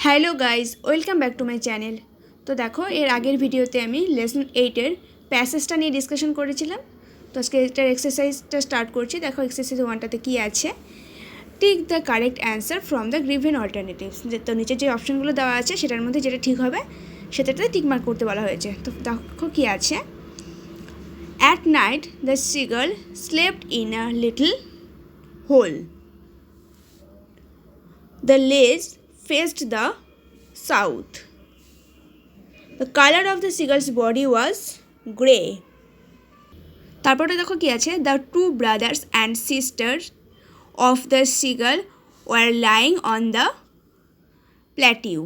Hello guys, welcome back to my channel. তো দেখো, এর আগের ভিডিওতে আমি লেসন 8-এর প্যাসেজটা নিয়ে ডিসকাশন করেছিলাম। তো আজকে এটার এক্সারসাইজটা স্টার্ট করছি। দেখো এক্সারসাইজ 1টাতে কী আছে, tick the correct answer from the given alternatives. তো নিচে যে অপশানগুলো দেওয়া আছে সেটার মধ্যে যেটা ঠিক হবে সেটাতে টিক মার্ক করতে বলা হয়েছে। তো দেখো কী আছে, at night the seagull slept in a little hole, the ledge faced the south. The color of the seagull's body was grey. তারপরে দেখো কি আছে, the two brothers and sisters of the seagull were lying on the plateau.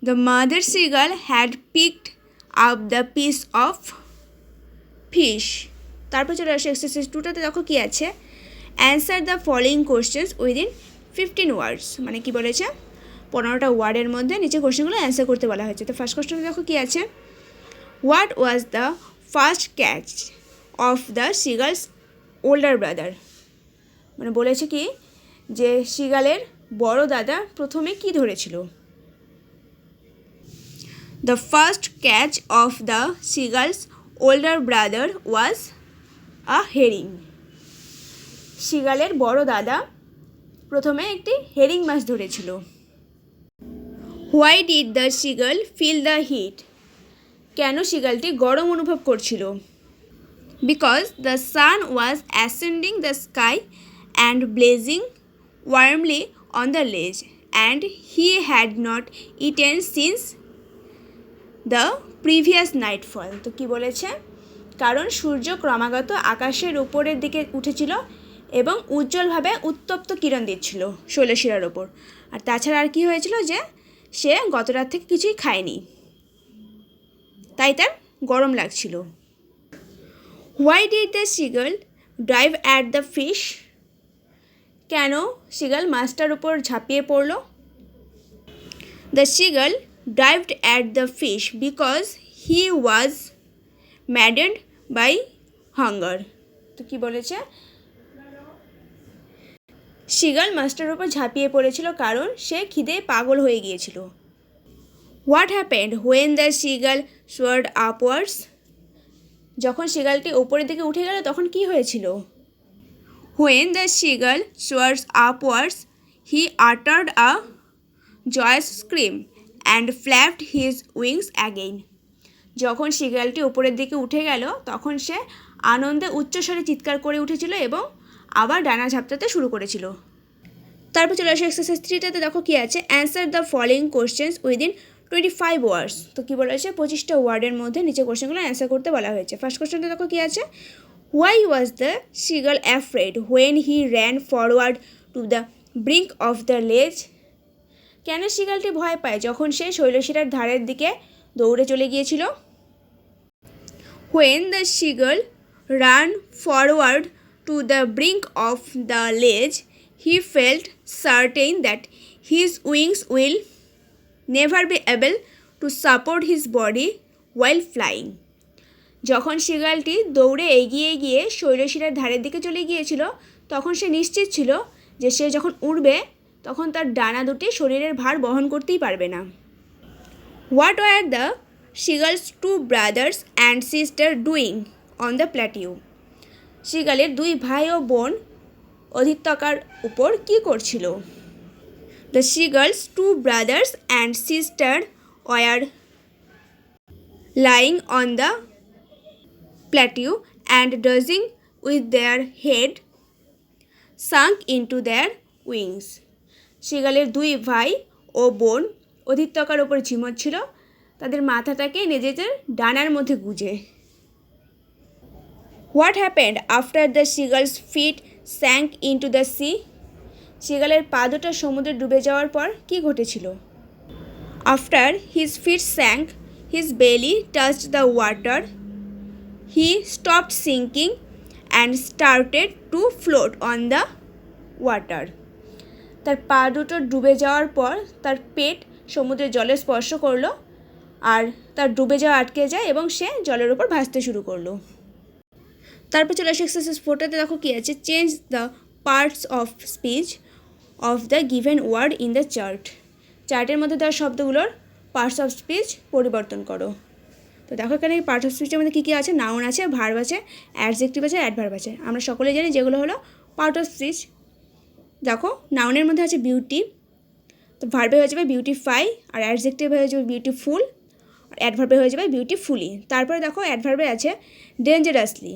The mother seagull had picked up the piece of fish. তারপর চলে আসে exercise 2টাতে। দেখো কি আছে, answer the following questions within 15 ওয়ার্ডস। মানে কি বলেছে, 15টা ওয়ার্ডের মধ্যে নিচে কোয়েশ্চেনগুলো অ্যান্সার করতে বলা হয়েছে। তো ফার্স্ট কোয়েশ্চেনে দেখো কি আছে, what was the first catch of the seagull's older brother. মানে বলেছে কি যে সিগালের বড় দাদা প্রথমে কি ধরেছিল। The first catch of the seagull's older brother was a herring. সিগালের বড় দাদা প্রথমে একটি হেরিং মাছ ধরেছিল। Why did the seagull feel the heat. কেন সিগালটি গরম অনুভব করছিল। Because the sun was ascending the sky and blazing warmly on the ledge and he had not eaten since the previous nightfall. তো কী বলেছে, কারণ সূর্য ক্রমাগত আকাশের উপরের দিকে উঠেছিল এবং উজ্জ্বলভাবে উত্তপ্ত কিরণ দিচ্ছিল শৈলশিরার ওপর। আর তাছাড়া আর কি হয়েছিল যে সে গত রাত থেকে কিছুই খায়নি, তাই তার গরম লাগছিল। Why did the seagull dive at the fish. কেন সিগাল মাছটার উপর ঝাঁপিয়ে পড়ল। The seagull dived at the fish because he was maddened by hunger. তো কী বলেছে, সিগাল মাছটার উপর ঝাঁপিয়ে পড়েছিল কারণ সে খিদে পাগল হয়ে গিয়েছিল। What happened when the seagull soared upwards. যখন সিগালটি ওপরের দিকে উঠে গেল তখন কি হয়েছিল। When the seagull soars upwards he uttered a joyous scream and flapped his wings again. যখন সিগালটি ওপরের দিকে উঠে গেল তখন সে আনন্দে উচ্চস্বরে চিৎকার করে উঠেছিল এবং আবার ডানা ঝাপটাতে শুরু করেছিল। তারপর চলে আসে এক্সারসাইজ 3টাতে। দেখো কি আছে, answer the following questions within 25 ওয়ার্ডস। তো কী বলেছে, 25টা ওয়ার্ডের মধ্যে নিচে কোয়েশ্চেনগুলো অ্যান্সার করতে বলা হয়েছে। ফার্স্ট কোয়েশ্চেনটা দেখো কি আছে, why was the seagull afraid when he ran forward to the brink of the লেজ। কেন সিগালটি ভয় পায় যখন সে শৈলশিরার ধারের দিকে দৌড়ে চলে গিয়েছিল। When the seagull run forward to the brink of the ledge, he felt certain that his wings will never be able to support his body while flying. যখন সিগালটি দৌড়ে এগিয়ে গিয়ে শৈলশিরার ধারের দিকে চলে গিয়েছিল তখন সে নিশ্চিত ছিল যে সে যখন উড়বে তখন তার ডানা দুটি শরীরের ভার বহন করতেই পারবে না। What were the seagull's two brothers and sister doing on the plateau. সিগালের দুই ভাই ও বোন অধিত্যকার উপর কী করছিল। The seagull's two brothers and sister were lying on the plateau and dozing with their head sunk into their wings. সিগালের দুই ভাই ও বোন অধিত্যকার ওপর ঝিমোচ্ছিল তাদের মাথাটাকে নিজেদের ডানার মধ্যে গুজে। What happened after the seagull's feet sank into the sea. সিগালের পা দুটো সমুদ্রে ডুবে যাওয়ার পর কী ঘটেছিল। After his feet sank his belly touched the water he stopped sinking and started to float on the water. তার পা দুটো ডুবে যাওয়ার পর তার পেট সমুদ্রের জলে স্পর্শ করলো আর তার ডুবে যাওয়া আটকে যায় এবং সে জলের উপর ভাসতে শুরু করলো। তারপর চলে আসে এক্সারসাইজ 4টাতে। দেখো কি আছে, change the parts of speech of the given word in the chart. চার্টের মধ্যে দেওয়া শব্দগুলোর পার্টস অফ স্পিচ পরিবর্তন করো। তো দেখো এখানে পার্টস অফ স্পিচের মধ্যে কী কী আছে, নাউন আছে, ভার্ব আছে, অ্যাডজেক্টিভ আছে, অ্যাডভার্ব আছে। আমরা সকলে জানি যেগুলো হলো পার্ট অফ স্পিচ। দেখো নাউনের মধ্যে আছে বিউটি, তো ভার্বে হয়ে যাবে বিউটিফাই, আর অ্যাডজেক্টিভ হয়ে যাবে বিউটিফুল, আর অ্যাডভার্বে হয়ে যাবে বিউটিফুলি। তারপরে দেখো অ্যাডভার্বে আছে ডেঞ্জারাসলি,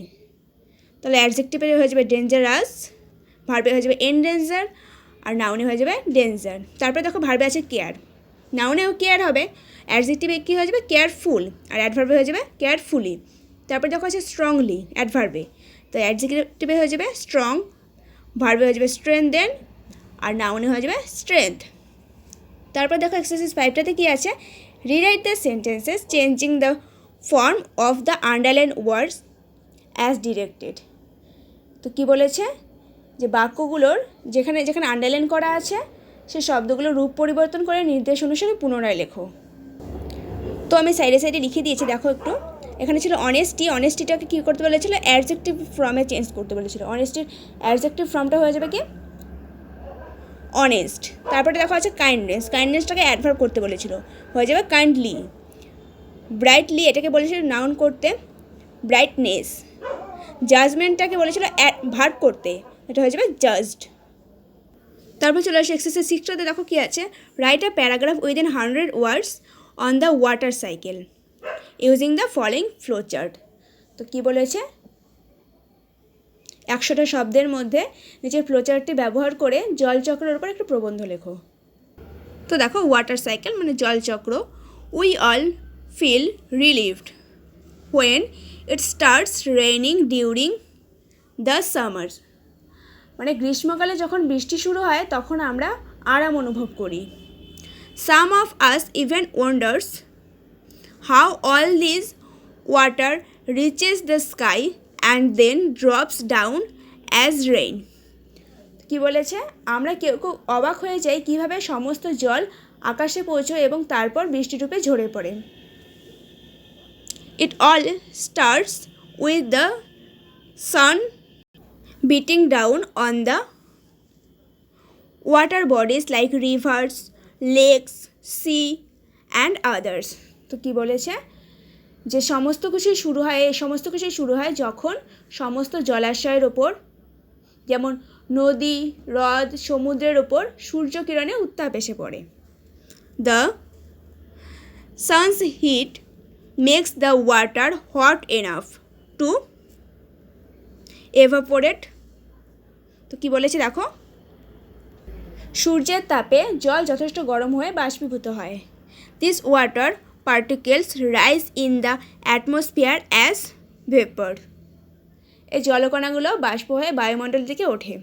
তাহলে অ্যাডজেক্টিভে হয়ে যাবে ডেঞ্জারাস, ভার্বে হয়ে যাবে এনডেঞ্জার, আর নাউনে হয়ে যাবে ডেঞ্জার। তারপরে দেখো ভার্বে আছে কেয়ার, নাউনেও কেয়ার হবে, অ্যাডজেক্টিভে কী হয়ে যাবে কেয়ারফুল, আর অ্যাডভার্বে হয়ে যাবে কেয়ারফুলি। তারপরে দেখো আছে স্ট্রংলি অ্যাডভার্বে, তো অ্যাডজেক্টিভে হয়ে যাবে স্ট্রং, ভার্বে হয়ে যাবে স্ট্রেংথেন, আর নাউনে হয়ে যাবে স্ট্রেংথ। তারপর দেখো এক্সারসাইজ 5টাতে কী আছে, rewrite the sentences changing the form of the underline words as directed. তো কী বলেছে যে বাক্যগুলোর যেখানে যেখানে আন্ডারলাইন করা আছে সেই শব্দগুলোর রূপ পরিবর্তন করে নির্দেশ অনুসারে পুনরায় লেখো। তো আমি সাইডে সাইডে লিখে দিয়েছি, দেখো একটু। এখানে ছিল অনেস্টি, অনেস্টিটাকে কী করতে বলেছিল, অ্যাডজেক্টিভ ফর্মে চেঞ্জ করতে বলেছিল। অনেস্টির অ্যাডজেক্টিভ ফর্মটা হয়ে যাবে কি অনেস্ট। তারপরে দেখো আছে কাইন্ডনেস, কাইন্ডনেসটাকে অ্যাডভার্ব করতে বলেছিল, হয়ে যাবে কাইন্ডলি। ব্রাইটলি এটাকে বলেছিল নাউন করতে, ব্রাইটনেস। জাজমেন্টটাকে বলেছিল ভার্ব করতে, এটা হয়ে যাবে জাজড। তারপর চলে আসে এক্সারসাইজ 6টাতে, দেখো কী আছে, write a paragraph within 100 words on the water cycle using the following flow chart. তো কী বলেছে, 100টা শব্দের মধ্যে নিচের ফ্লোচার্টটি ব্যবহার করে জলচক্রের উপর একটা প্রবন্ধ লেখো। তো দেখো ওয়াটার সাইকেল মানে জলচক্র। We all feel relieved when it starts raining during the summer, মানে গ্রীষ্মকালে যখন বৃষ্টি শুরু হয় তখন আমরা আরাম অনুভব করি। Some of us even wonders how all this water reaches the sky and then drops down as rain. কী বলেছে, আমরা কেউ কেউ অবাক হয়ে যাই কীভাবে সমস্ত জল আকাশে পৌঁছয় এবং তারপর বৃষ্টিরূপে ঝরে পড়ে। It all starts with the sun beating down on the water bodies like rivers, lakes, sea and others. তো কী বলেছে যে সমস্ত কিছুই শুরু হয় যখন সমস্ত জলাশয়ের ওপর, যেমন নদী, হ্রদ, সমুদ্রের ওপর সূর্যকিরণে উত্তাপ এসে পড়ে। The sun's heat makes the water hot enough to evaporate. তো কী বলেছে দেখো, সূর্যের তাপে জল যথেষ্ট গরম হয়ে বাষ্পীভূত হয়। This water particles rise in the atmosphere as vapour. এই জলকণাগুলো বাষ্প হয়ে বায়ুমণ্ডল থেকে ওঠে।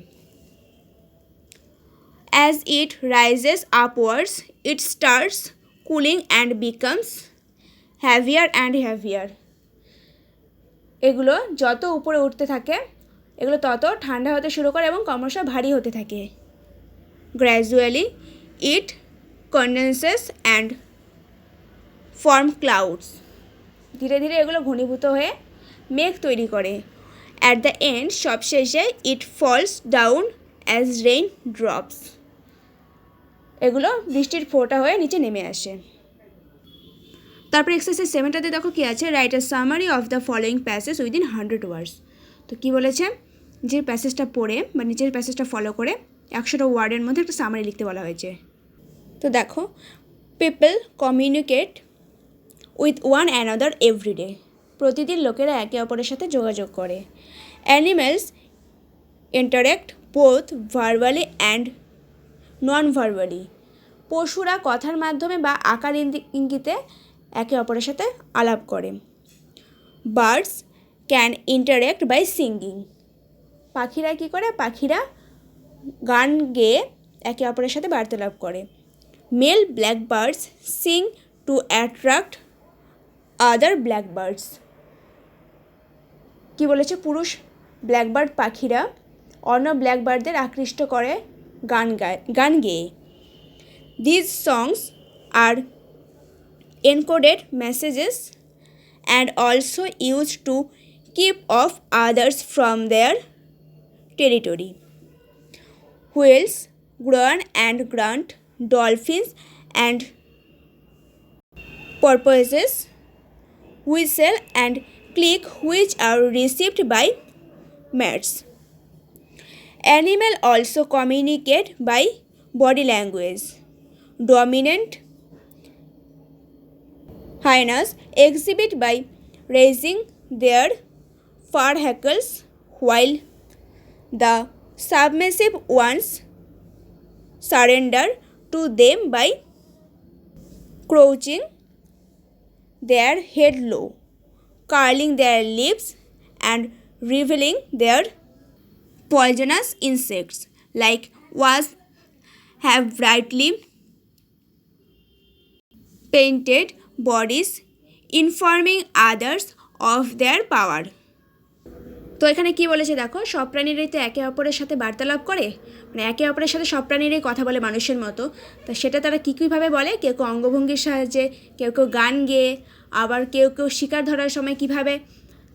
As it rises upwards it starts cooling and becomes heavier and heavier. এগুলো যত উপরে উঠতে থাকে এগুলো তত ঠান্ডা হতে শুরু করে এবং ক্রমশ ভারী হতে থাকে। Gradually it condenses and form clouds. ধীরে ধীরে এগুলো ঘনীভূত হয়ে মেঘ তৈরি করে। অ্যাট দ্য এন্ড সবশেষে it falls down as rain drops. এগুলো বৃষ্টির ফোঁটা হয়ে নিচে নেমে আসে। তারপর এক্সারসাইজ 7টাতে দেখো কী আছে, write a summary of the following passage within 100 ওয়ার্ডস। তো কী বলেছে, যে প্যাসেজটা পড়ে বা নিচের প্যাসেজটা ফলো করে 100টা ওয়ার্ডের মধ্যে একটা সামারি লিখতে বলা হয়েছে। তো দেখো, people communicate with one another everyday. প্রতিদিন লোকেরা একে অপরের সাথে যোগাযোগ করে। Animals interact both verbally and non verbally. পশুরা কথার মাধ্যমে বা আকার ইঙ্গিতে একে অপরের সাথে আলাপ করে। Birds can interact by singing. পাখিরা কী করে, পাখিরা গান গেয়ে একে অপরের সাথে বার্তালাপ করে। Male blackbirds sing to attract other blackbirds. কী বলেছে, পুরুষ ব্ল্যাকবার্ড পাখিরা অন্য ব্ল্যাকবার্ডদের আকৃষ্ট করে গান গেয়ে। These songs are encoded messages and also used to keep off others from their territory. Whales groan and grunt, dolphins and purposes, whistle and click which are received by mates. Animal also communicate by body language. Dominant hyenas exhibit by raising their fur hackles, while the submissive ones surrender to them by crouching their head low, curling their lips, and revealing their poisonous insects like wasps have brightly painted bodies, informing others of their power. তো এখানে কি বলেছে দেখো, সব প্রাণীরাই তো একে অপরের সাথে বার্তালাপ করে, মানে একে অপরের সাথে সব প্রাণীরাই কথা বলে মানুষের মতো। তা সেটা তারা কী কীভাবে বলে, কেউ কেউ অঙ্গভঙ্গির সাহায্যে, কেউ কেউ গান গেয়ে, আবার কেউ কেউ শিকার ধরার সময় কিভাবে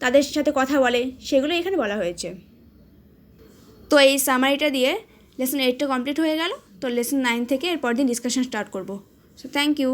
তাদের সাথে কথা বলে, সেগুলো এখানে বলা হয়েছে। তো এই সামারিটা দিয়ে লেসন 8টা কমপ্লিট হয়ে গেল। তো লেসন 9 থেকে এরপর দিন ডিসকাশন স্টার্ট করব। So thank you.